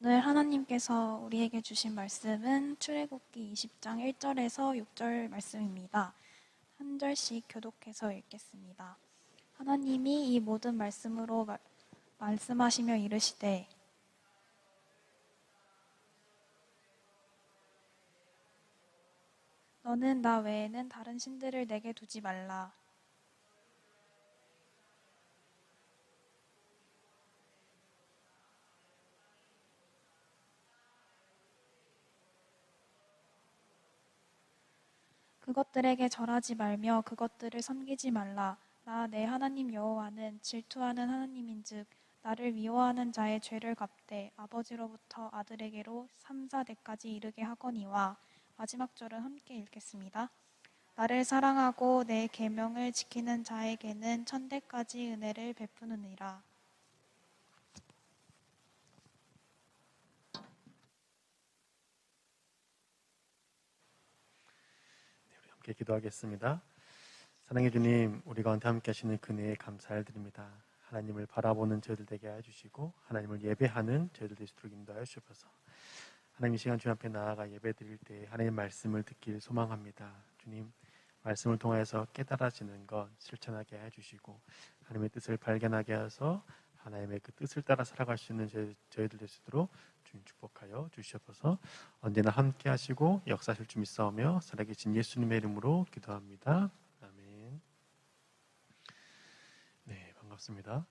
오늘 하나님께서 우리에게 주신 말씀은 출애굽기 20장 1절에서 6절 말씀입니다. 한 절씩 교독해서 읽겠습니다. 하나님이 이 모든 말씀으로 말씀하시며 이르시되 너는 나 외에는 다른 신들을 내게 두지 말라. 그것들에게 절하지 말며 그것들을 섬기지 말라. 나 내 하나님 여호와는 질투하는 하나님인즉 나를 미워하는 자의 죄를 갚되 아버지로부터 아들에게로 3, 4대까지 이르게 하거니와. 마지막 절은 함께 읽겠습니다. 나를 사랑하고 내 계명을 지키는 자에게는 천대까지 은혜를 베푸느니라. 함께 기도하겠습니다. 사랑해 주님, 우리 가운데 함께 하시는 그네에 감사드립니다. 하나님을 바라보는 저희들 되게 해주시고 하나님을 예배하는 저희들 될 수 있도록 인도하여 주셔서 하나님 이 시간 주님 앞에 나아가 예배 드릴 때 하나님의 말씀을 듣길 소망합니다. 주님, 말씀을 통해서 깨달아지는 것 실천하게 해주시고 하나님의 뜻을 발견하게 하셔서 하나님의 그 뜻을 따라 살아갈 수 있는 저희들 될 수 있도록 주님 축복하여 주시옵소서. 언제나 함께 하시고 역사하실 줄 믿사오며 살아계신 예수님의 이름으로 기도합니다. 아멘. 네, 반갑습니다.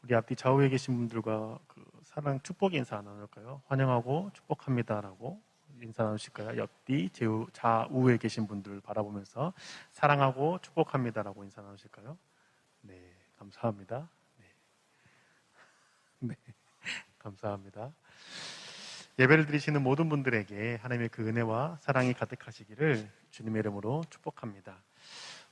우리 앞뒤 좌우에 계신 분들과 그 사랑 축복의 인사 나눌까요? 환영하고 축복합니다라고 인사 나누실까요? 옆뒤 좌우에 계신 분들 바라보면서 사랑하고 축복합니다라고 인사 나누실까요? 네, 감사합니다. 네, 감사합니다. 예배를 드리시는 모든 분들에게 하나님의 그 은혜와 사랑이 가득하시기를 주님의 이름으로 축복합니다.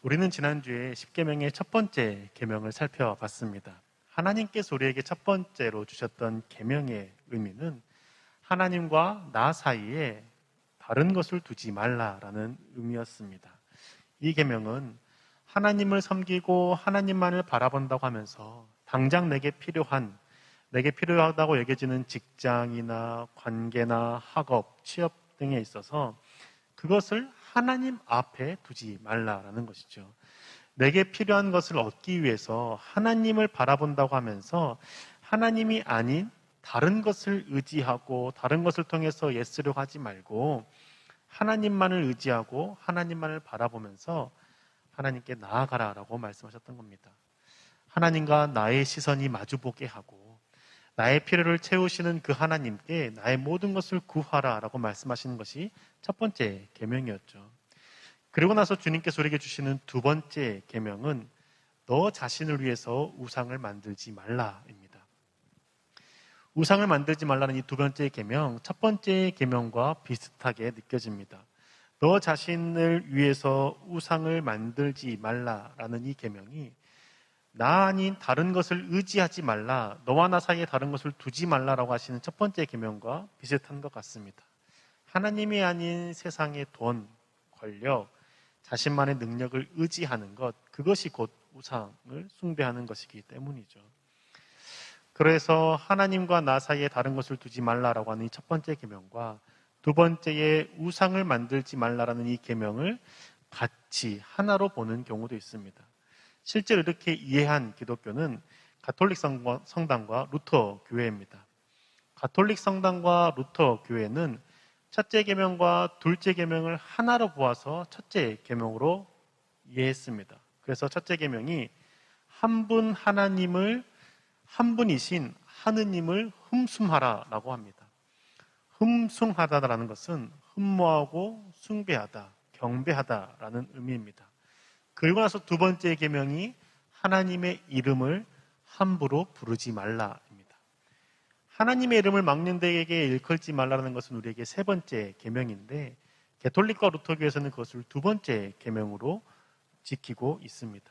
우리는 지난주에 십계명의 첫 번째 계명을 살펴봤습니다. 하나님께서 우리에게 첫 번째로 주셨던 계명의 의미는 하나님과 나 사이에 다른 것을 두지 말라라는 의미였습니다. 이 계명은 하나님을 섬기고 하나님만을 바라본다고 하면서 당장 내게 필요하다고 여겨지는 직장이나 관계나 학업, 취업 등에 있어서 그것을 하나님 앞에 두지 말라라는 것이죠. 내게 필요한 것을 얻기 위해서 하나님을 바라본다고 하면서 하나님이 아닌 다른 것을 의지하고 다른 것을 통해서 애쓰려고 하지 말고 하나님만을 의지하고 하나님만을 바라보면서 하나님께 나아가라라고 말씀하셨던 겁니다. 하나님과 나의 시선이 마주보게 하고 나의 필요를 채우시는 그 하나님께 나의 모든 것을 구하라라고 말씀하시는 것이 첫 번째 계명이었죠. 그리고 나서 주님께서 우리에게 주시는 두 번째 계명은 너 자신을 위해서 우상을 만들지 말라입니다. 우상을 만들지 말라는 이 두 번째 계명, 첫 번째 계명과 비슷하게 느껴집니다. 너 자신을 위해서 우상을 만들지 말라라는 이 계명이 나 아닌 다른 것을 의지하지 말라, 너와 나 사이에 다른 것을 두지 말라라고 하시는 첫 번째 계명과 비슷한 것 같습니다. 하나님이 아닌 세상의 돈, 권력, 자신만의 능력을 의지하는 것, 그것이 곧 우상을 숭배하는 것이기 때문이죠. 그래서 하나님과 나 사이에 다른 것을 두지 말라라고 하는 이 첫 번째 계명과 두 번째의 우상을 만들지 말라라는 이 계명을 같이 하나로 보는 경우도 있습니다. 실제로 이렇게 이해한 기독교는 가톨릭 성당과 루터 교회입니다. 가톨릭 성당과 루터 교회는 첫째 계명과 둘째 계명을 하나로 보아서 첫째 계명으로 이해했습니다. 그래서 첫째 계명이 한 분이신 하느님을 흠숭하라라고 합니다. 흠숭하다라는 것은 흠모하고 숭배하다, 경배하다라는 의미입니다. 그리고 나서 두 번째 계명이 하나님의 이름을 함부로 부르지 말라입니다. 하나님의 이름을 막는 데에게 일컬지 말라는 것은 우리에게 세 번째 계명인데 가톨릭과 루터교에서는 그것을 두 번째 계명으로 지키고 있습니다.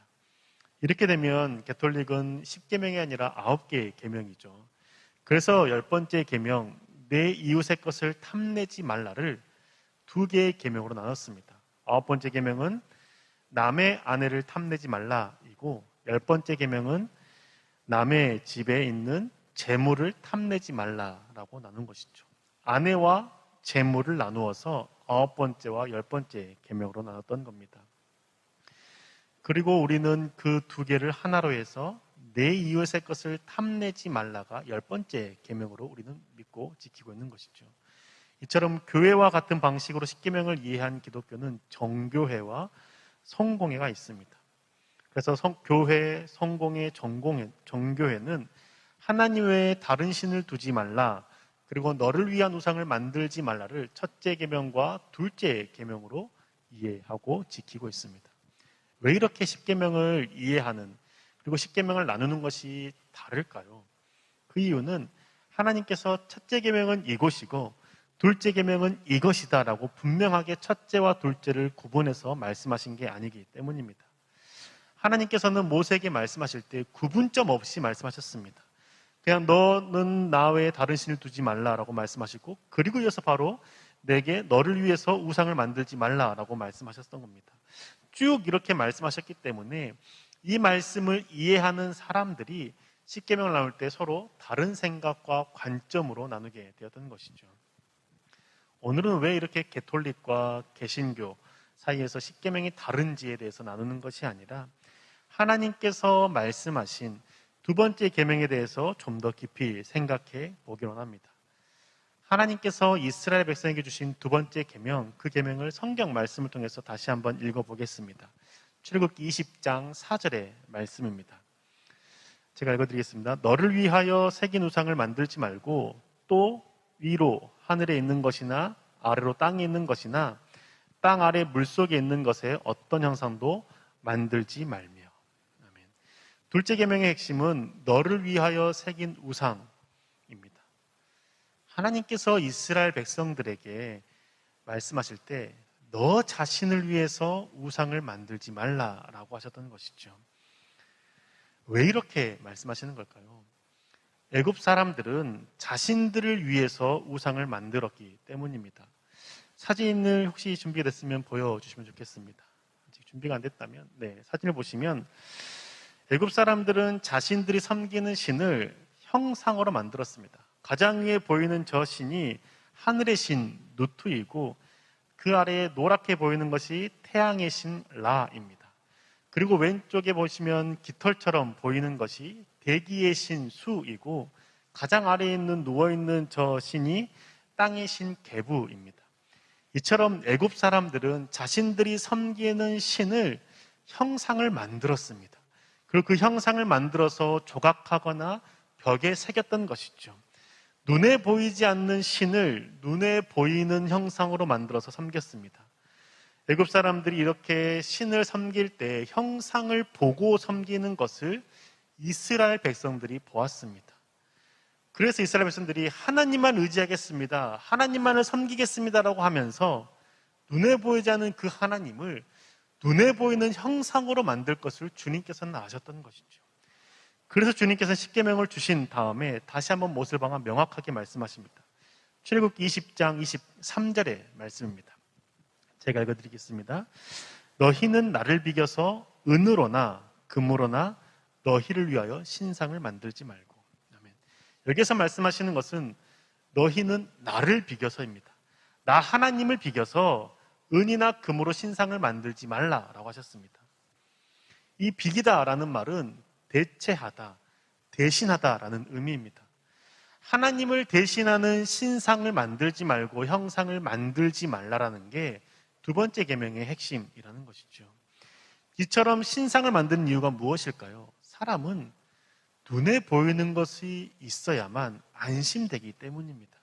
이렇게 되면 가톨릭은 10계명이 아니라 9개의 계명이죠. 그래서 10번째 계명, 내 이웃의 것을 탐내지 말라를 2개의 계명으로 나눴습니다. 9번째 계명은 남의 아내를 탐내지 말라이고 10번째 계명은 남의 집에 있는 재물을 탐내지 말라라고 나눈 것이죠. 아내와 재물을 나누어서 9번째와 10번째 계명으로 나눴던 겁니다. 그리고 우리는 그 두 개를 하나로 해서 내 이웃의 것을 탐내지 말라가 10번째 계명으로 우리는 믿고 지키고 있는 것이죠. 이처럼 교회와 같은 방식으로 십계명을 이해한 기독교는 정교회와 성공회가 있습니다. 그래서 교회, 성공회, 정교회는 하나님 외에 다른 신을 두지 말라, 그리고 너를 위한 우상을 만들지 말라를 첫째 계명과 둘째 계명으로 이해하고 지키고 있습니다. 왜 이렇게 십계명을 이해하는, 그리고 십계명을 나누는 것이 다를까요? 그 이유는 하나님께서 첫째 계명은 이것이고 둘째 계명은 이것이다라고 분명하게 첫째와 둘째를 구분해서 말씀하신 게 아니기 때문입니다. 하나님께서는 모세에게 말씀하실 때 구분점 없이 말씀하셨습니다. 그냥 너는 나 외에 다른 신을 두지 말라라고 말씀하시고, 그리고 이어서 바로 내게 너를 위해서 우상을 만들지 말라라고 말씀하셨던 겁니다. 쭉 이렇게 말씀하셨기 때문에 이 말씀을 이해하는 사람들이 십계명을 나눌 때 서로 다른 생각과 관점으로 나누게 되었던 것이죠. 오늘은 왜 이렇게 개톨릭과 개신교 사이에서 십계명이 다른지에 대해서 나누는 것이 아니라 하나님께서 말씀하신 두 번째 계명에 대해서 좀 더 깊이 생각해 보기로 합니다. 하나님께서 이스라엘 백성에게 주신 두 번째 계명, 그 계명을 성경 말씀을 통해서 다시 한번 읽어보겠습니다. 출애굽기 20장 4절의 말씀입니다. 제가 읽어드리겠습니다. 너를 위하여 새긴 우상을 만들지 말고 또 위로 하늘에 있는 것이나 아래로 땅에 있는 것이나 땅 아래 물속에 있는 것에 어떤 형상도 만들지 말며. 아멘. 둘째 계명의 핵심은 너를 위하여 새긴 우상입니다. 하나님께서 이스라엘 백성들에게 말씀하실 때 너 자신을 위해서 우상을 만들지 말라라고 하셨던 것이죠. 왜 이렇게 말씀하시는 걸까요? 애굽 사람들은 자신들을 위해서 우상을 만들었기 때문입니다. 사진을 혹시 준비가 됐으면 보여주시면 좋겠습니다. 아직 준비가 안 됐다면, 사진을 보시면 애굽 사람들은 자신들이 섬기는 신을 형상으로 만들었습니다. 가장 위에 보이는 저 신이 하늘의 신 누투이고 그 아래에 노랗게 보이는 것이 태양의 신 라입니다. 그리고 왼쪽에 보시면 깃털처럼 보이는 것이 대기의 신 수이고 가장 아래에 있는 누워있는 저 신이 땅의 신 게부입니다. 이처럼 애굽 사람들은 자신들이 섬기는 신을 형상을 만들었습니다. 그리고 그 형상을 만들어서 조각하거나 벽에 새겼던 것이죠. 눈에 보이지 않는 신을 눈에 보이는 형상으로 만들어서 섬겼습니다. 애굽 사람들이 이렇게 신을 섬길 때 형상을 보고 섬기는 것을 이스라엘 백성들이 보았습니다. 그래서 이스라엘 백성들이 하나님만 의지하겠습니다, 하나님만을 섬기겠습니다라고 하면서 눈에 보이지 않는 그 하나님을 눈에 보이는 형상으로 만들 것을 주님께서는 아셨던 것이죠. 그래서 주님께서는 십계명을 주신 다음에 다시 한번 못을 박아 명확하게 말씀하십니다. 출애굽기 20장 23절의 말씀입니다. 제가 읽어드리겠습니다. 너희는 나를 비겨서 은으로나 금으로나 너희를 위하여 신상을 만들지 말고. 아멘. 여기서 말씀하시는 것은 너희는 나를 비겨서입니다. 나 하나님을 비겨서 은이나 금으로 신상을 만들지 말라라고 하셨습니다. 이 비기다라는 말은 대체하다, 대신하다라는 의미입니다. 하나님을 대신하는 신상을 만들지 말고 형상을 만들지 말라라는 게 두 번째 계명의 핵심이라는 것이죠. 이처럼 신상을 만드는 이유가 무엇일까요? 사람은 눈에 보이는 것이 있어야만 안심되기 때문입니다.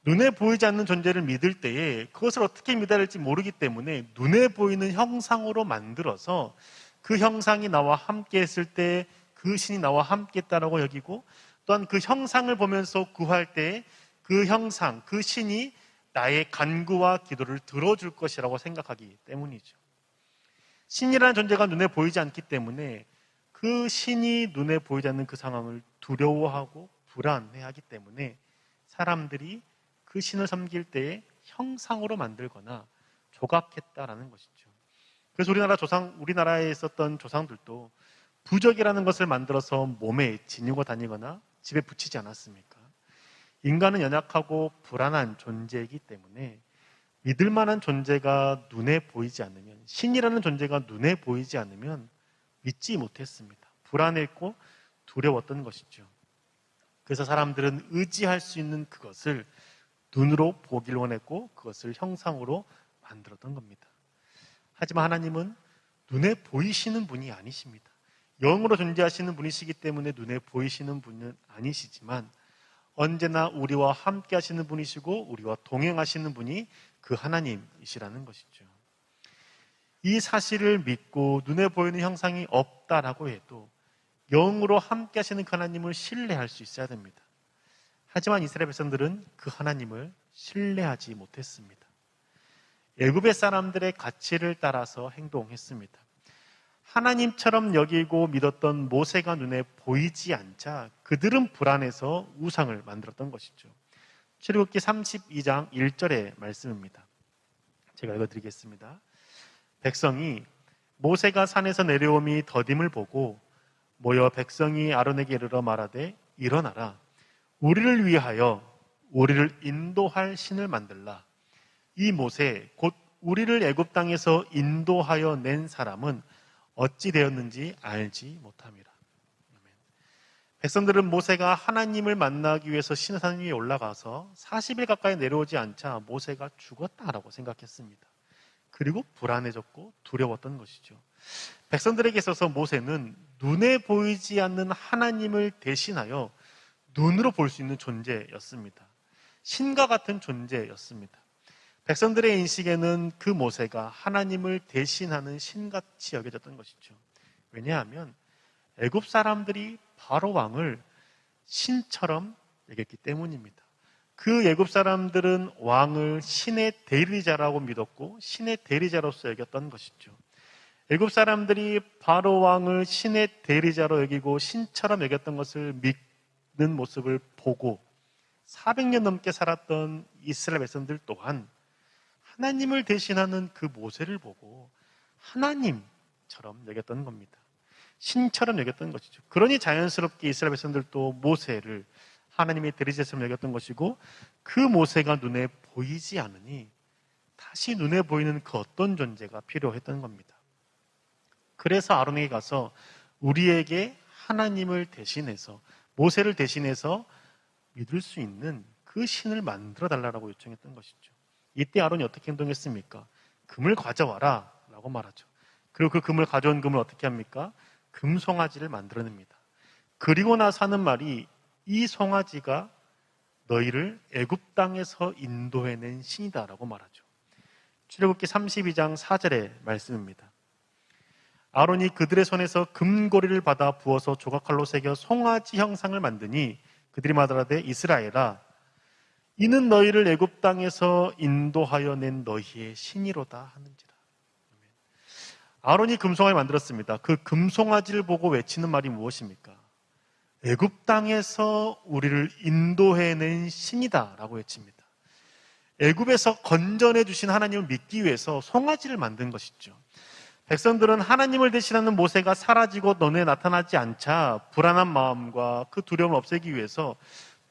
눈에 보이지 않는 존재를 믿을 때에 그것을 어떻게 믿어야 할지 모르기 때문에 눈에 보이는 형상으로 만들어서 그 형상이 나와 함께 했을 때 그 신이 나와 함께 했다라고 여기고, 또한 그 형상을 보면서 구할 때 그 형상, 그 신이 나의 간구와 기도를 들어줄 것이라고 생각하기 때문이죠. 신이라는 존재가 눈에 보이지 않기 때문에 그 신이 눈에 보이지 않는 그 상황을 두려워하고 불안해하기 때문에 사람들이 그 신을 섬길 때에 형상으로 만들거나 조각했다라는 것이죠. 그래서 우리나라에 있었던 조상들도 부적이라는 것을 만들어서 몸에 지니고 다니거나 집에 붙이지 않았습니까? 인간은 연약하고 불안한 존재이기 때문에 믿을 만한 존재가 눈에 보이지 않으면, 신이라는 존재가 눈에 보이지 않으면 믿지 못했습니다. 불안했고 두려웠던 것이죠. 그래서 사람들은 의지할 수 있는 그것을 눈으로 보기를 원했고 그것을 형상으로 만들었던 겁니다. 하지만 하나님은 눈에 보이시는 분이 아니십니다. 영으로 존재하시는 분이시기 때문에 눈에 보이시는 분은 아니시지만 언제나 우리와 함께 하시는 분이시고 우리와 동행하시는 분이 그 하나님이시라는 것이죠. 이 사실을 믿고 눈에 보이는 형상이 없다라고 해도 영으로 함께 하시는 그 하나님을 신뢰할 수 있어야 됩니다. 하지만 이스라엘 백성들은 그 하나님을 신뢰하지 못했습니다. 애굽의 사람들의 가치를 따라서 행동했습니다. 하나님처럼 여기고 믿었던 모세가 눈에 보이지 않자 그들은 불안해서 우상을 만들었던 것이죠. 출애굽기 32장 1절의 말씀입니다. 제가 읽어드리겠습니다. 백성이 모세가 산에서 내려옴이 더딤을 보고 모여 백성이 아론에게 이르러 말하되 일어나라 우리를 위하여 우리를 인도할 신을 만들라. 이 모세 곧 우리를 애굽 땅에서 인도하여 낸 사람은 어찌 되었는지 알지 못함이라. 백성들은 모세가 하나님을 만나기 위해서 시내산 위에 올라가서 40일 가까이 내려오지 않자 모세가 죽었다라고 생각했습니다. 그리고 불안해졌고 두려웠던 것이죠. 백성들에게 있어서 모세는 눈에 보이지 않는 하나님을 대신하여 눈으로 볼 수 있는 존재였습니다. 신과 같은 존재였습니다. 백성들의 인식에는 그 모세가 하나님을 대신하는 신같이 여겨졌던 것이죠. 왜냐하면 애굽 사람들이 바로 왕을 신처럼 여겼기 때문입니다. 그 애굽 사람들은 왕을 신의 대리자라고 믿었고 신의 대리자로서 여겼던 것이죠. 애굽 사람들이 바로 왕을 신의 대리자로 여기고 신처럼 여겼던 것을 믿는 모습을 보고 400년 넘게 살았던 이스라엘 백성들 또한 하나님을 대신하는 그 모세를 보고 하나님처럼 여겼던 겁니다. 신처럼 여겼던 것이죠. 그러니 자연스럽게 이스라엘 백성들도 모세를 하나님의 대리자처럼 여겼던 것이고 그 모세가 눈에 보이지 않으니 다시 눈에 보이는 그 어떤 존재가 필요했던 겁니다. 그래서 아론에게 가서 우리에게 하나님을 대신해서 모세를 대신해서 믿을 수 있는 그 신을 만들어 달라고 요청했던 것이죠. 이때 아론이 어떻게 행동했습니까? 금을 가져와라 라고 말하죠. 그리고 그 금을 가져온 금을 어떻게 합니까? 금송아지를 만들어냅니다. 그리고 나서 하는 말이 이 송아지가 너희를 애굽 땅에서 인도해낸 신이다라고 말하죠. 출애굽기 32장 4절의 말씀입니다. 아론이 그들의 손에서 금고리를 받아 부어서 조각칼로 새겨 송아지 형상을 만드니 그들이 말하되 이스라엘아 이는 너희를 애굽 땅에서 인도하여 낸 너희의 신이로다 하는지라. 아론이 금송아지를 만들었습니다. 그 금송아지를 보고 외치는 말이 무엇입니까? 애굽 땅에서 우리를 인도해낸 신이다라고 외칩니다. 애굽에서 건져내 주신 하나님을 믿기 위해서 송아지를 만든 것이죠. 백성들은 하나님을 대신하는 모세가 사라지고 눈에 나타나지 않자 불안한 마음과 그 두려움을 없애기 위해서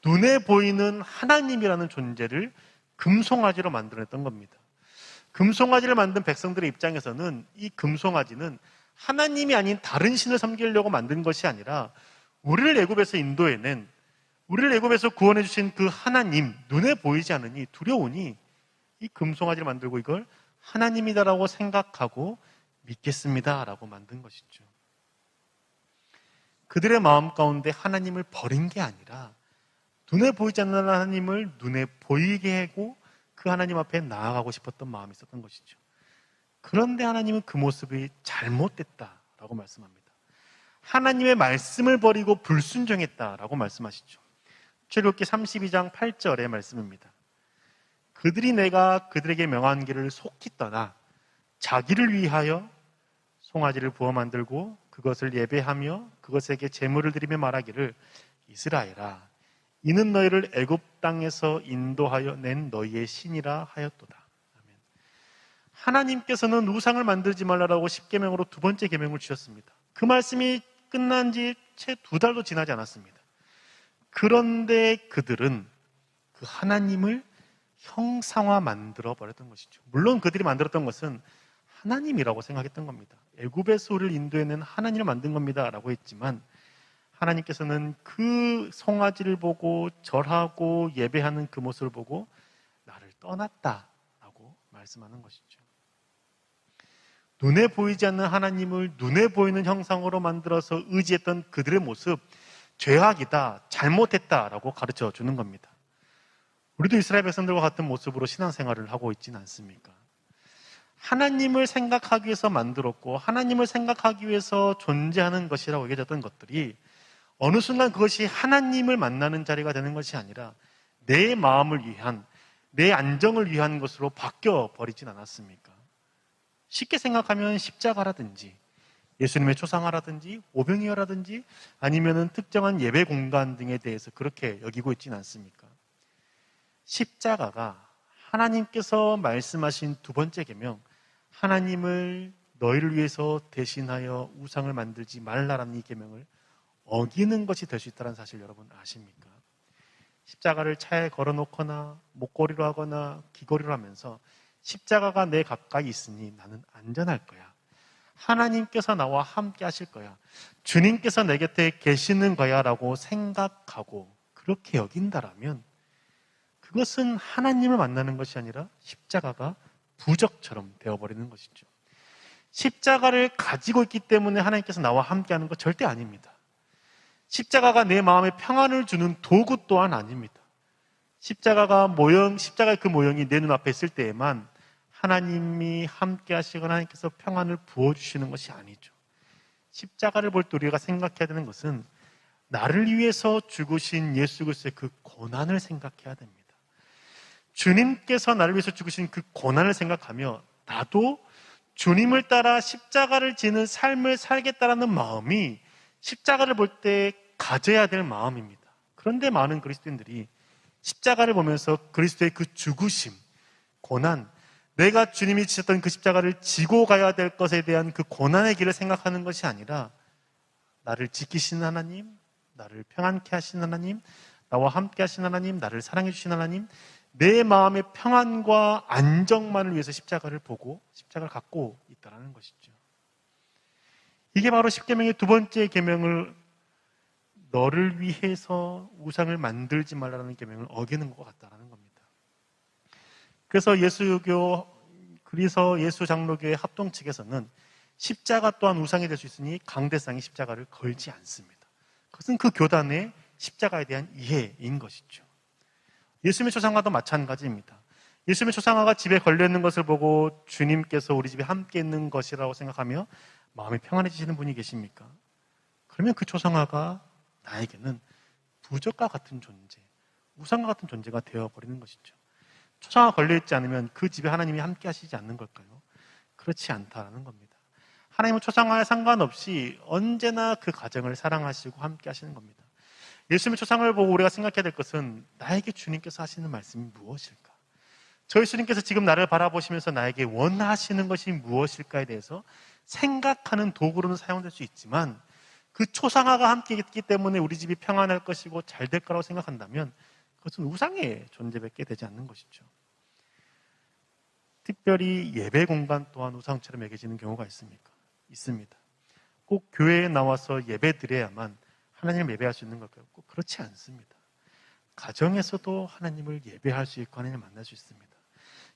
눈에 보이는 하나님이라는 존재를 금송아지로 만들어냈던 겁니다. 금송아지를 만든 백성들의 입장에서는 이 금송아지는 하나님이 아닌 다른 신을 섬기려고 만든 것이 아니라 우리를 애굽에서 인도해낸, 우리를 애굽에서 구원해 주신 그 하나님, 눈에 보이지 않으니 두려우니 이 금송아지를 만들고 이걸 하나님이다라고 생각하고 믿겠습니다라고 만든 것이죠. 그들의 마음 가운데 하나님을 버린 게 아니라 눈에 보이지 않는 하나님을 눈에 보이게 하고 그 하나님 앞에 나아가고 싶었던 마음이 있었던 것이죠. 그런데 하나님은 그 모습이 잘못됐다라고 말씀합니다. 하나님의 말씀을 버리고 불순종했다라고 말씀하시죠. 출애굽기 32장 8절의 말씀입니다. 그들이 내가 그들에게 명한 길을 속히 떠나 자기를 위하여 송아지를 부어 만들고 그것을 예배하며 그것에게 제물을 드리며 말하기를 이스라엘아 이는 너희를 애굽 땅에서 인도하여 낸 너희의 신이라 하였도다. 아멘. 하나님께서는 우상을 만들지 말라라고 10계명으로 두 번째 계명을 주셨습니다. 그 말씀이 끝난 지 채 2달도 지나지 않았습니다. 그런데 그들은 그 하나님을 형상화 만들어 버렸던 것이죠. 물론 그들이 만들었던 것은 하나님이라고 생각했던 겁니다. 애굽에서 우리를 인도해낸 하나님을 만든 겁니다 라고 했지만, 하나님께서는 그 송아지를 보고 절하고 예배하는 그 모습을 보고 나를 떠났다라고 말씀하는 것이죠. 눈에 보이지 않는 하나님을 눈에 보이는 형상으로 만들어서 의지했던 그들의 모습, 죄악이다, 잘못했다라고 가르쳐 주는 겁니다. 우리도 이스라엘 백성들과 같은 모습으로 신앙생활을 하고 있지는 않습니까? 하나님을 생각하기 위해서 만들었고 하나님을 생각하기 위해서 존재하는 것이라고 얘기했던 것들이 어느 순간 그것이 하나님을 만나는 자리가 되는 것이 아니라 내 마음을 위한, 내 안정을 위한 것으로 바뀌어 버리진 않았습니까? 쉽게 생각하면 십자가라든지 예수님의 초상화라든지 오병이어라든지 아니면은 특정한 예배 공간 등에 대해서 그렇게 여기고 있지는 않습니까? 십자가가 하나님께서 말씀하신 두 번째 계명, 하나님을 너희를 위해서 대신하여 우상을 만들지 말라라는 이 계명을 어기는 것이 될 수 있다는 사실 여러분 아십니까? 십자가를 차에 걸어놓거나 목걸이로 하거나 귀걸이로 하면서 십자가가 내 가까이 있으니 나는 안전할 거야. 하나님께서 나와 함께 하실 거야. 주님께서 내 곁에 계시는 거야 라고 생각하고 그렇게 여긴다라면 그것은 하나님을 만나는 것이 아니라 십자가가 부적처럼 되어버리는 것이죠. 십자가를 가지고 있기 때문에 하나님께서 나와 함께하는 것 절대 아닙니다. 십자가가 내 마음에 평안을 주는 도구 또한 아닙니다. 십자가의 그 모형이 내 눈앞에 있을 때에만 하나님이 함께 하시거나 하나님께서 평안을 부어주시는 것이 아니죠. 십자가를 볼 때 우리가 생각해야 되는 것은 나를 위해서 죽으신 예수 그리스도의 그 고난을 생각해야 됩니다. 주님께서 나를 위해서 죽으신 그 고난을 생각하며 나도 주님을 따라 십자가를 지는 삶을 살겠다라는 마음이 십자가를 볼 때 가져야 될 마음입니다. 그런데 많은 그리스도인들이 십자가를 보면서 그리스도의 그 죽으심, 고난, 내가 주님이 지셨던 그 십자가를 지고 가야 될 것에 대한 그 고난의 길을 생각하는 것이 아니라 나를 지키시는 하나님, 나를 평안케 하시는 하나님, 나와 함께 하시는 하나님, 나를 사랑해 주시는 하나님, 내 마음의 평안과 안정만을 위해서 십자가를 보고 십자가를 갖고 있다는 것이죠. 이게 바로 십계명의 두 번째 계명을 너를 위해서 우상을 만들지 말라는 계명을 어기는 것 같다는 겁니다. 그래서 예수 장로교의 합동 측에서는 십자가 또한 우상이 될 수 있으니 강대상이 십자가를 걸지 않습니다. 그것은 그 교단의 십자가에 대한 이해인 것이죠. 예수님의 초상화도 마찬가지입니다. 예수님의 초상화가 집에 걸려있는 것을 보고 주님께서 우리 집에 함께 있는 것이라고 생각하며 마음이 평안해지시는 분이 계십니까? 그러면 그 초상화가 나에게는 부적과 같은 존재, 우상과 같은 존재가 되어버리는 것이죠. 초상화 걸려있지 않으면 그 집에 하나님이 함께 하시지 않는 걸까요? 그렇지 않다는 겁니다. 하나님은 초상화에 상관없이 언제나 그 가정을 사랑하시고 함께 하시는 겁니다. 예수님의 초상을 보고 우리가 생각해야 될 것은 나에게 주님께서 하시는 말씀이 무엇일까? 저희 주님께서 지금 나를 바라보시면서 나에게 원하시는 것이 무엇일까에 대해서 생각하는 도구로는 사용될 수 있지만 그 초상화가 함께 있기 때문에 우리 집이 평안할 것이고 잘 될 거라고 생각한다면 그것은 우상의 존재밖에 되지 않는 것이죠. 특별히 예배 공간 또한 우상처럼 여겨지는 경우가 있습니다. 꼭 교회에 나와서 예배 드려야만 하나님을 예배할 수 있는 걸까요? 꼭 그렇지 않습니다. 가정에서도 하나님을 예배할 수 있고 하나님을 만날 수 있습니다.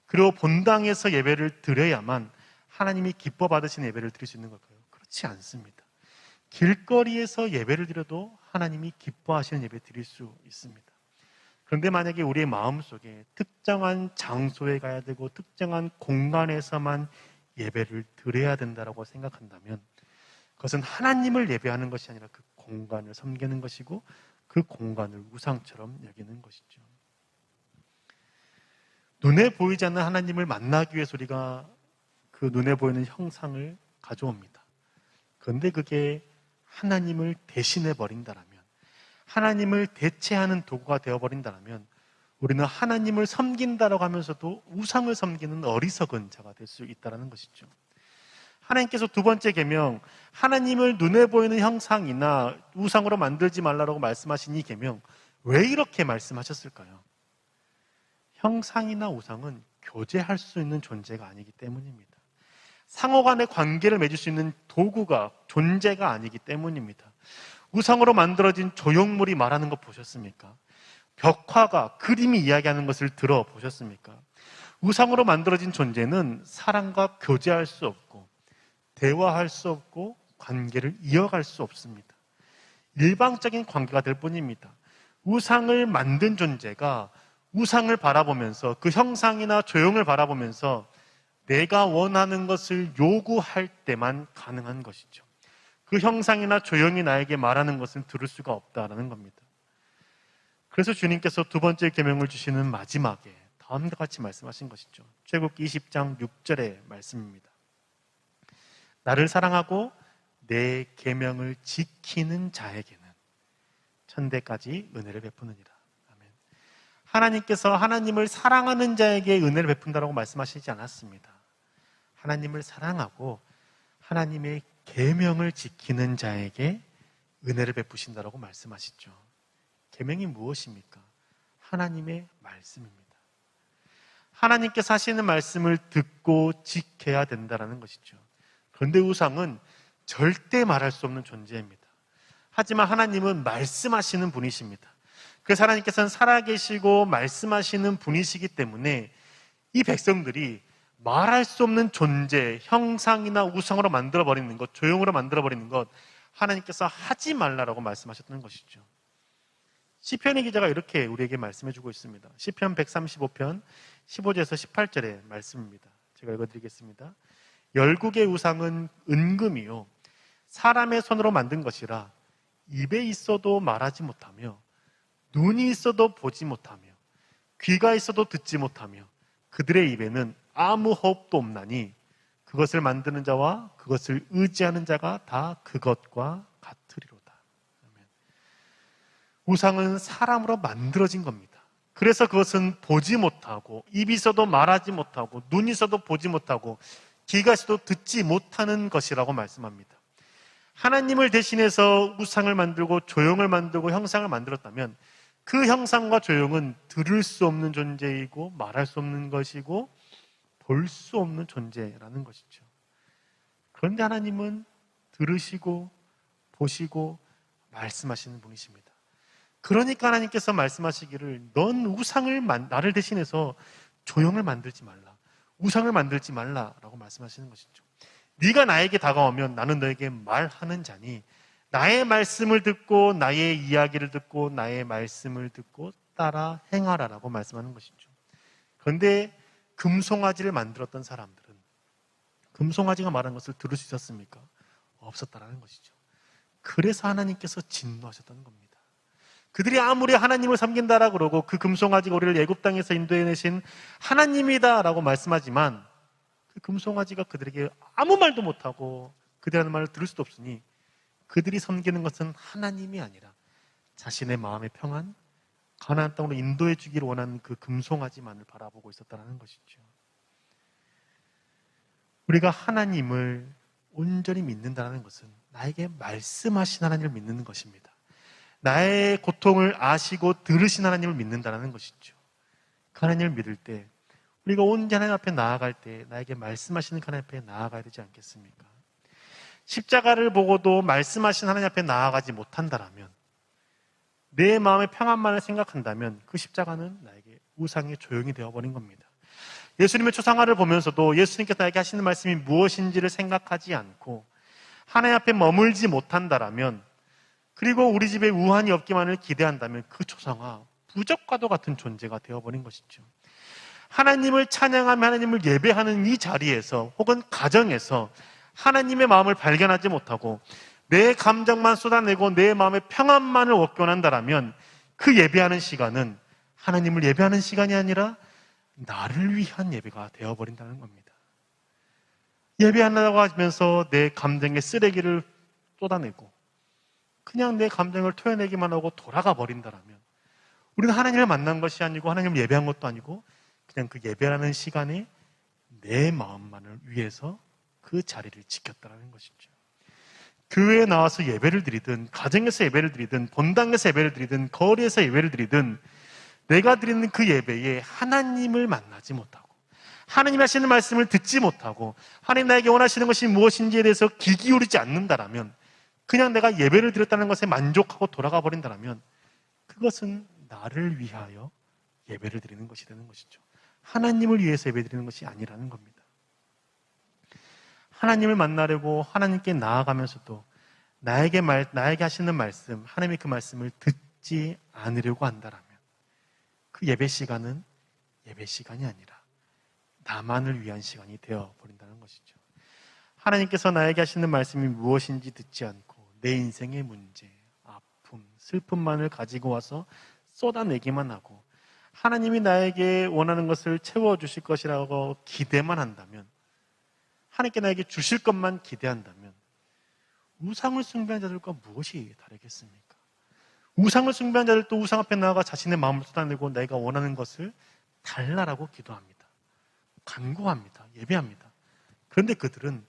그리고 본당에서 예배를 드려야만 하나님이 기뻐 받으시는 예배를 드릴 수 있는 걸까요? 그렇지 않습니다. 길거리에서 예배를 드려도 하나님이 기뻐하시는 예배 드릴 수 있습니다. 그런데 만약에 우리의 마음속에 특정한 장소에 가야 되고 특정한 공간에서만 예배를 드려야 된다고 생각한다면 그것은 하나님을 예배하는 것이 아니라 그 공간을 섬기는 것이고 그 공간을 우상처럼 여기는 것이죠. 눈에 보이지 않는 하나님을 만나기 위해서 우리가 그 눈에 보이는 형상을 가져옵니다. 그런데 그게 하나님을 대신해 버린다라면, 하나님을 대체하는 도구가 되어버린다면 우리는 하나님을 섬긴다라고 하면서도 우상을 섬기는 어리석은 자가 될 수 있다는 것이죠. 하나님께서 두 번째 계명, 하나님을 눈에 보이는 형상이나 우상으로 만들지 말라고 말씀하신 이 계명, 왜 이렇게 말씀하셨을까요? 형상이나 우상은 교제할 수 있는 존재가 아니기 때문입니다. 상호 간의 관계를 맺을 수 있는 도구가, 존재가 아니기 때문입니다. 우상으로 만들어진 조형물이 말하는 거 보셨습니까? 벽화가, 그림이 이야기하는 것을 들어보셨습니까? 우상으로 만들어진 존재는 사람과 교제할 수 없고, 대화할 수 없고, 관계를 이어갈 수 없습니다. 일방적인 관계가 될 뿐입니다. 우상을 만든 존재가 우상을 바라보면서, 그 형상이나 조형을 바라보면서 내가 원하는 것을 요구할 때만 가능한 것이죠. 그 형상이나 조형이 나에게 말하는 것을 들을 수가 없다라는 겁니다. 그래서 주님께서 두 번째 계명을 주시는 마지막에 다음과 같이 말씀하신 것이죠. 출애굽기 20장 6절의 말씀입니다. 나를 사랑하고 내 계명을 지키는 자에게는 천대까지 은혜를 베푸느니라. 아멘. 하나님께서 하나님을 사랑하는 자에게 은혜를 베푼다라고 말씀하시지 않았습니다. 하나님을 사랑하고 하나님의 계명을 지키는 자에게 은혜를 베푸신다라고 말씀하시죠. 계명이 무엇입니까? 하나님의 말씀입니다. 하나님께서 하시는 말씀을 듣고 지켜야 된다는 것이죠. 그런데 우상은 절대 말할 수 없는 존재입니다. 하지만 하나님은 말씀하시는 분이십니다. 그래서 하나님께서는 살아계시고 말씀하시는 분이시기 때문에 이 백성들이 말할 수 없는 존재, 형상이나 우상으로 만들어버리는 것, 조형으로 만들어버리는 것, 하나님께서 하지 말라라고 말씀하셨던 것이죠. 시편의 기자가 이렇게 우리에게 말씀해주고 있습니다. 시편 135편 15절에서 18절의 말씀입니다. 제가 읽어드리겠습니다. 열국의 우상은 은금이요 사람의 손으로 만든 것이라 입에 있어도 말하지 못하며 눈이 있어도 보지 못하며 귀가 있어도 듣지 못하며 그들의 입에는 아무 호흡도 없나니 그것을 만드는 자와 그것을 의지하는 자가 다 그것과 같으리로다. 아멘. 우상은 사람으로 만들어진 겁니다. 그래서 그것은 보지 못하고 입이 있어도 말하지 못하고 눈이 있어도 보지 못하고 귀가 있어도 듣지 못하는 것이라고 말씀합니다. 하나님을 대신해서 우상을 만들고 조형을 만들고 형상을 만들었다면 그 형상과 조형은 들을 수 없는 존재이고 말할 수 없는 것이고 볼 수 없는 존재라는 것이죠. 그런데 하나님은 들으시고 보시고 말씀하시는 분이십니다. 그러니까 하나님께서 말씀하시기를 넌 우상을 나를 대신해서 조형을 만들지 말라, 우상을 만들지 말라라고 말씀하시는 것이죠. 네가 나에게 다가오면 나는 너에게 말하는 자니 나의 말씀을 듣고 나의 이야기를 듣고 나의 말씀을 듣고 따라 행하라라고 말씀하는 것이죠. 그런데 금송아지를 만들었던 사람들은 금송아지가 말한 것을 들을 수 있었습니까? 없었다라는 것이죠. 그래서 하나님께서 진노하셨다는 겁니다. 그들이 아무리 하나님을 섬긴다라고 그러고 그 금송아지가 우리를 애굽 땅에서 인도해내신 하나님이다라고 말씀하지만 그 금송아지가 그들에게 아무 말도 못하고 그들이 하는 말을 들을 수도 없으니 그들이 섬기는 것은 하나님이 아니라 자신의 마음의 평안, 가나안 땅으로 인도해 주기를 원하는 그 금송아지만을 바라보고 있었다는 것이죠. 우리가 하나님을 온전히 믿는다는 것은 나에게 말씀하신 하나님을 믿는 것입니다. 나의 고통을 아시고 들으신 하나님을 믿는다는 것이죠. 그 하나님을 믿을 때 우리가 온전히 하나님 앞에 나아갈 때 나에게 말씀하시는 하나님 앞에 나아가야 되지 않겠습니까? 십자가를 보고도 말씀하신 하나님 앞에 나아가지 못한다라면 내 마음의 평안만을 생각한다면 그 십자가는 나에게 우상의 조형이 되어버린 겁니다. 예수님의 초상화를 보면서도 예수님께서 나에게 하시는 말씀이 무엇인지를 생각하지 않고 하나님 앞에 머물지 못한다라면 그리고 우리 집에 우환이 없기만을 기대한다면 그 초상화 부적과도 같은 존재가 되어버린 것이죠. 하나님을 찬양하며 하나님을 예배하는 이 자리에서 혹은 가정에서 하나님의 마음을 발견하지 못하고 내 감정만 쏟아내고 내 마음의 평안만을 원한다라면 그 예배하는 시간은 하나님을 예배하는 시간이 아니라 나를 위한 예배가 되어버린다는 겁니다. 예배한다고 하면서 내 감정의 쓰레기를 쏟아내고 그냥 내 감정을 토해내기만 하고 돌아가 버린다라면 우리는 하나님을 만난 것이 아니고 하나님을 예배한 것도 아니고 그냥 그 예배라는 시간에 내 마음만을 위해서 그 자리를 지켰다는 것이죠. 교회에 나와서 예배를 드리든, 가정에서 예배를 드리든, 본당에서 예배를 드리든, 거리에서 예배를 드리든, 내가 드리는 그 예배에 하나님을 만나지 못하고, 하나님 하시는 말씀을 듣지 못하고, 하나님 나에게 원하시는 것이 무엇인지에 대해서 귀 기울이지 않는다라면, 그냥 내가 예배를 드렸다는 것에 만족하고 돌아가 버린다라면, 그것은 나를 위하여 예배를 드리는 것이 되는 것이죠. 하나님을 위해서 예배 드리는 것이 아니라는 겁니다. 하나님을 만나려고 하나님께 나아가면서도 나에게 하시는 말씀, 하나님의 그 말씀을 듣지 않으려고 한다라면 그 예배 시간은 예배 시간이 아니라 나만을 위한 시간이 되어버린다는 것이죠. 하나님께서 나에게 하시는 말씀이 무엇인지 듣지 않고 내 인생의 문제, 아픔, 슬픔만을 가지고 와서 쏟아내기만 하고 하나님이 나에게 원하는 것을 채워주실 것이라고 기대만 한다면, 하나님께 나에게 주실 것만 기대한다면 우상을 숭배한 자들과 무엇이 다르겠습니까? 우상을 숭배한 자들도 우상 앞에 나아가 자신의 마음을 쏟아내고 내가 원하는 것을 달라라고 기도합니다. 간구합니다. 예배합니다. 그런데 그들은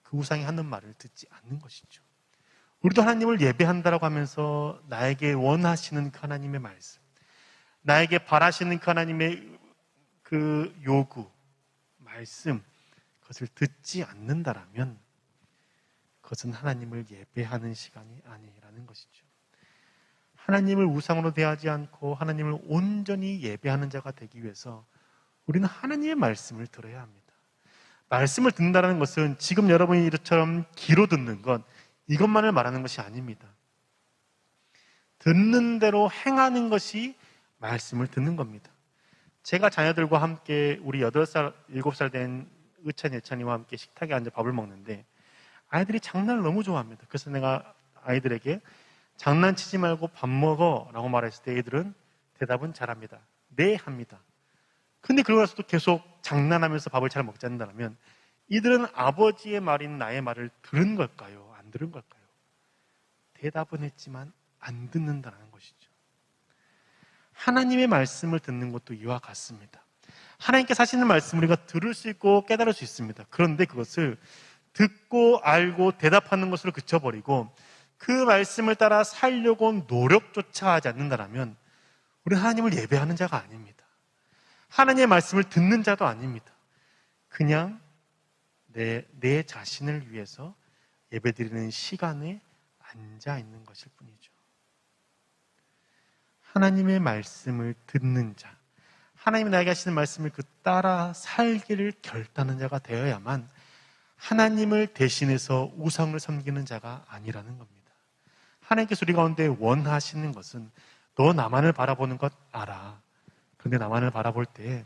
그 우상이 하는 말을 듣지 않는 것이죠. 우리도 하나님을 예배한다라고 하면서 나에게 원하시는 그 하나님의 말씀, 나에게 바라시는 그 하나님의 그 요구, 말씀, 그것을 듣지 않는다라면 그것은 하나님을 예배하는 시간이 아니라는 것이죠. 하나님을 우상으로 대하지 않고 하나님을 온전히 예배하는 자가 되기 위해서 우리는 하나님의 말씀을 들어야 합니다. 말씀을 듣는다는 것은 지금 여러분이 이처럼 귀로 듣는 것, 이것만을 말하는 것이 아닙니다. 듣는 대로 행하는 것이 말씀을 듣는 겁니다. 제가 자녀들과 함께 우리 8살, 7살 된 의찬이, 예찬이와 함께 식탁에 앉아 밥을 먹는데 아이들이 장난을 너무 좋아합니다. 그래서 내가 아이들에게 장난치지 말고 밥 먹어 라고 말했을 때 애들은 대답은 잘합니다. 네, 합니다. 근데 그러고 나서도 계속 장난하면서 밥을 잘 먹지 않는다면 이들은 아버지의 말인 나의 말을 들은 걸까요? 안 들은 걸까요? 대답은 했지만 안 듣는다는 것이죠. 하나님의 말씀을 듣는 것도 이와 같습니다. 하나님께서 하시는 말씀을 우리가 들을 수 있고 깨달을 수 있습니다. 그런데 그것을 듣고 알고 대답하는 것으로 그쳐버리고 그 말씀을 따라 살려고 노력조차 하지 않는다면 우리는 하나님을 예배하는 자가 아닙니다. 하나님의 말씀을 듣는 자도 아닙니다. 그냥 내 자신을 위해서 예배드리는 시간에 앉아있는 것일 뿐이죠. 하나님의 말씀을 듣는 자, 하나님이 나에게 하시는 말씀을 그 따라 살기를 결단하는 자가 되어야만 하나님을 대신해서 우상을 섬기는 자가 아니라는 겁니다. 하나님께서 우리 가운데 원하시는 것은 너 나만을 바라보는 것 알아. 그런데 나만을 바라볼 때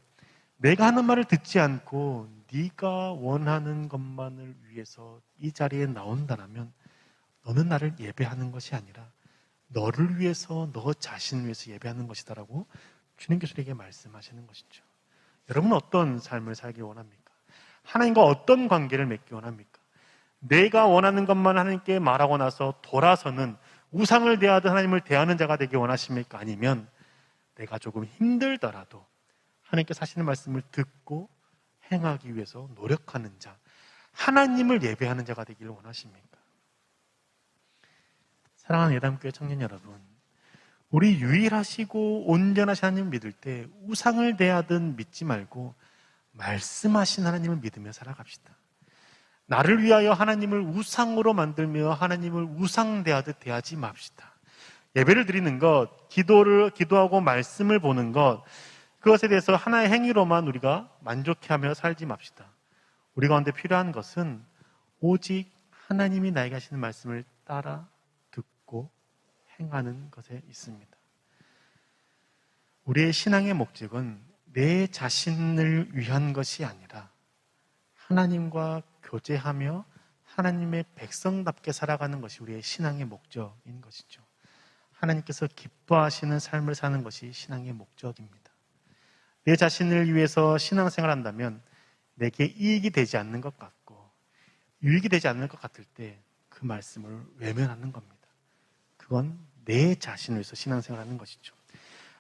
내가 하는 말을 듣지 않고 네가 원하는 것만을 위해서 이 자리에 나온다면 너는 나를 예배하는 것이 아니라 너를 위해서, 너 자신을 위해서 예배하는 것이다라고 주님께서 우리에게 말씀하시는 것이죠. 여러분은 어떤 삶을 살기 원합니까? 하나님과 어떤 관계를 맺기 원합니까? 내가 원하는 것만 하나님께 말하고 나서 돌아서는 우상을 대하듯 하나님을 대하는 자가 되기 원하십니까? 아니면 내가 조금 힘들더라도 하나님께서 하시는 말씀을 듣고 행하기 위해서 노력하는 자, 하나님을 예배하는 자가 되기를 원하십니까? 사랑하는 예담교회 청년 여러분, 우리 유일하시고 온전하신 하나님을 믿을 때 우상을 대하듯 믿지 말고 말씀하신 하나님을 믿으며 살아갑시다. 나를 위하여 하나님을 우상으로 만들며 하나님을 우상 대하듯 대하지 맙시다. 예배를 드리는 것, 기도하고 말씀을 보는 것, 그것에 대해서 하나의 행위로만 우리가 만족해하며 살지 맙시다. 우리 가운데 필요한 것은 오직 하나님이 나에게 하시는 말씀을 따라 듣고 행하는 것에 있습니다. 우리의 신앙의 목적은 내 자신을 위한 것이 아니라 하나님과 교제하며 하나님의 백성답게 살아가는 것이 우리의 신앙의 목적인 것이죠. 하나님께서 기뻐하시는 삶을 사는 것이 신앙의 목적입니다. 내 자신을 위해서 신앙생활을 한다면 내게 이익이 되지 않는 것 같고 유익이 되지 않는 것 같을 때 그 말씀을 외면하는 겁니다. 그건 내 자신을 위해서 신앙생활을 하는 것이죠.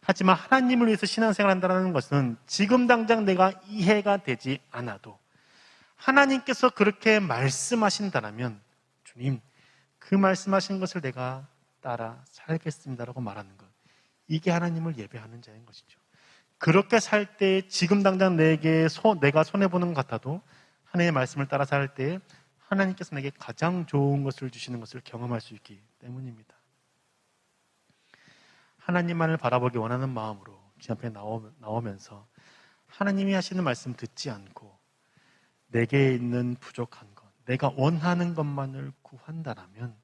하지만 하나님을 위해서 신앙생활을 한다는 것은 지금 당장 내가 이해가 되지 않아도 하나님께서 그렇게 말씀하신다면 주님, 그 말씀하신 것을 내가 따라 살겠습니다라고 말하는 것, 이게 하나님을 예배하는 자인 것이죠. 그렇게 살 때 지금 당장 내가 손해보는 것 같아도 하나님의 말씀을 따라 살 때 하나님께서 내게 가장 좋은 것을 주시는 것을 경험할 수 있기 때문입니다. 하나님만을 바라보기 원하는 마음으로 주 앞에 나오면서 하나님이 하시는 말씀 듣지 않고 내게 있는 부족한 것, 내가 원하는 것만을 구한다라면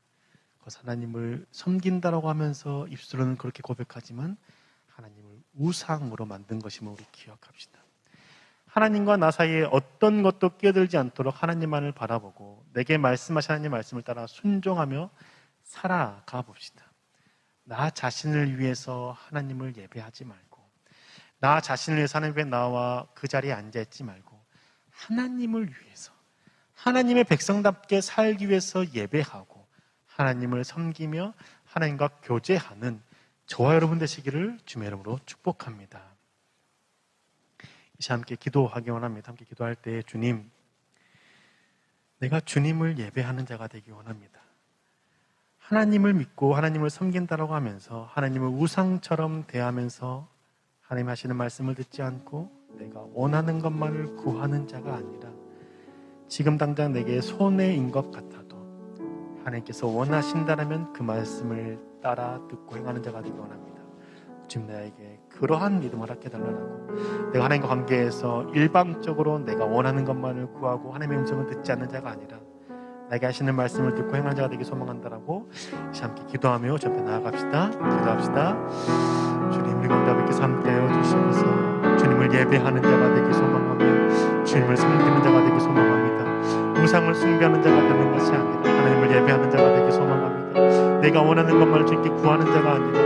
그것은 하나님을 섬긴다라고 하면서 입술로는 그렇게 고백하지만 하나님을 우상으로 만든 것임을 우리 기억합시다. 하나님과 나 사이에 어떤 것도 끼어들지 않도록 하나님만을 바라보고 내게 말씀하신 하나님의 말씀을 따라 순종하며 살아가 봅시다. 나 자신을 위해서 하나님을 예배하지 말고, 나 자신을 위해서 하나님 앞에 나와 그 자리에 앉아있지 말고 하나님을 위해서, 하나님의 백성답게 살기 위해서 예배하고 하나님을 섬기며 하나님과 교제하는 저와 여러분 되시기를 주님의 이름으로 축복합니다. 이제 함께 기도하기 원합니다. 함께 기도할 때 주님, 내가 주님을 예배하는 자가 되기 원합니다. 하나님을 믿고 하나님을 섬긴다라고 하면서 하나님을 우상처럼 대하면서 하나님 하시는 말씀을 듣지 않고 내가 원하는 것만을 구하는 자가 아니라 지금 당장 내게 손해인 것 같아도 하나님께서 원하신다라면 그 말씀을 따라 듣고 행하는 자가 되기 원합니다. 주님, 나에게 그러한 믿음을 갖게 달라고, 내가 하나님과 관계에서 일방적으로 내가 원하는 것만을 구하고 하나님의 음성을 듣지 않는 자가 아니라 나에게 하시는 말씀을 듣고 행하는 자가 되기 소망한다라고 이제 함께 기도하며 주 앞에 나아갑시다. 기도합시다. 주님, 우리 가운데 아버지께서 함께하여 주시면서 주님을 예배하는 자가 되기 소망하며 주님을 섬기는 자가 되기 소망합니다. 우상을 숭배하는 자가 되는 것이 아니라 하나님을 예배하는 자가 되기 소망합니다. 내가 원하는 것만을 주님께 구하는 자가 아니라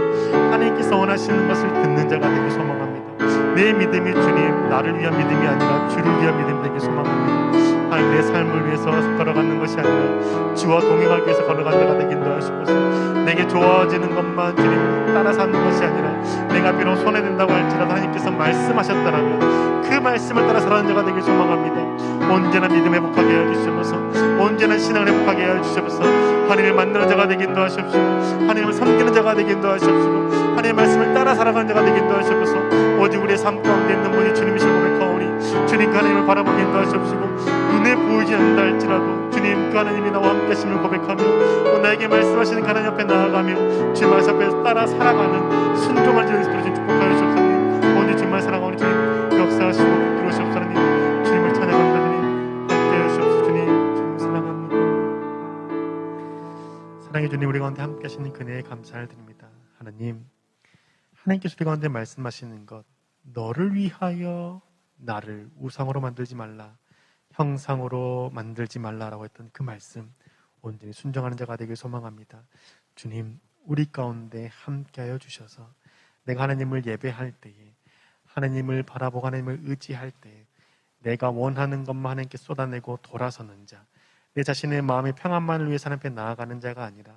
하나님께서 원하시는 것을 듣는 자가 되기 소망합니다. 내 믿음이 주님, 나를 위한 믿음이 아니라 주를 위한 믿음이 되기 소망합니다. 하나님, 내 삶을 위해서 걸어가는 것이 아니라 주와 동행하기 위해서 걸어가는 자가 되기 인도하시옵소서. 내게 좋아지는 것만 주님 따라 사는 것이 아니라 내가 비록 손해된다고 할지라도 하나님께서 말씀하셨다라면 그 말씀을 따라 살아가는 자가 되길 소망합니다. 언제나 믿음 회복하게 하여 주시옵소서. 언제나 신앙을 회복하게 하여 주시옵소서. 하나님을 만나는 자가 되게 인도하시옵소서. 하나님을 섬기는 자가 되게 인도하시옵소서. 하나님의 말씀을 따라 살아가는 자가 되게 인도하시옵소서. 오직 우리의 삶 가운데 있는 분이 주님이시고 고백하오니 주님 그 하나님을 바라보게 인도하시옵시고 눈에 보이지 않는다 할지라도 주님 그 하나님이 나와 함께 하심을 고백하며 나에게 말씀하시는 그 하나님 앞에 나아가며 주님 말씀 앞에 따라 살아가는 순종할 주 예수로 축복하여 주옵소서. 오늘 주님만 사랑하오니 주님 역사하시고 들어오시옵소서. 하나님 주님을 찬양합니다. 함께 하시옵소서. 주님 사랑합니다. 사랑해 주님, 우리 가운데 함께 하시는 그네에 감사를 드립니다. 하나님께서 우리 가운데 말씀하시는 것, 너를 위하여 나를 우상으로 만들지 말라, 형상으로 만들지 말라라고 했던 그 말씀 온전히 순종하는 자가 되길 소망합니다. 주님, 우리 가운데 함께하여 주셔서 내가 하나님을 예배할 때에, 하나님을 바라보고 하나님을 의지할 때에 내가 원하는 것만 하나님께 쏟아내고 돌아서는 자, 내 자신의 마음의 평안만을 위해서 하나님 앞에 나아가는 자가 아니라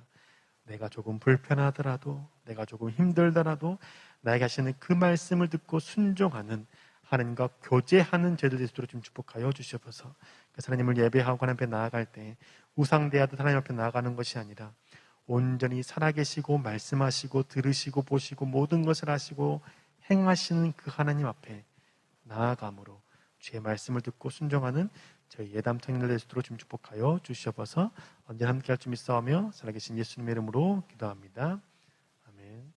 내가 조금 불편하더라도, 내가 조금 힘들더라도 나에게 하시는 그 말씀을 듣고 순종하는 하나님과 교제하는 죄들 되시도록 좀 축복하여 주시옵소서. 그래서 하나님을 예배하고 하나님 앞에 나아갈 때 우상대하듯 하나님 앞에 나아가는 것이 아니라 온전히 살아계시고 말씀하시고 들으시고 보시고 모든 것을 하시고 행하시는 그 하나님 앞에 나아감으로 주의 말씀을 듣고 순종하는 저희 예담 청년들 되시도록 좀 축복하여 주시옵소서. 언제나 함께할 줄 믿사오며 살아계신 예수님의 이름으로 기도합니다.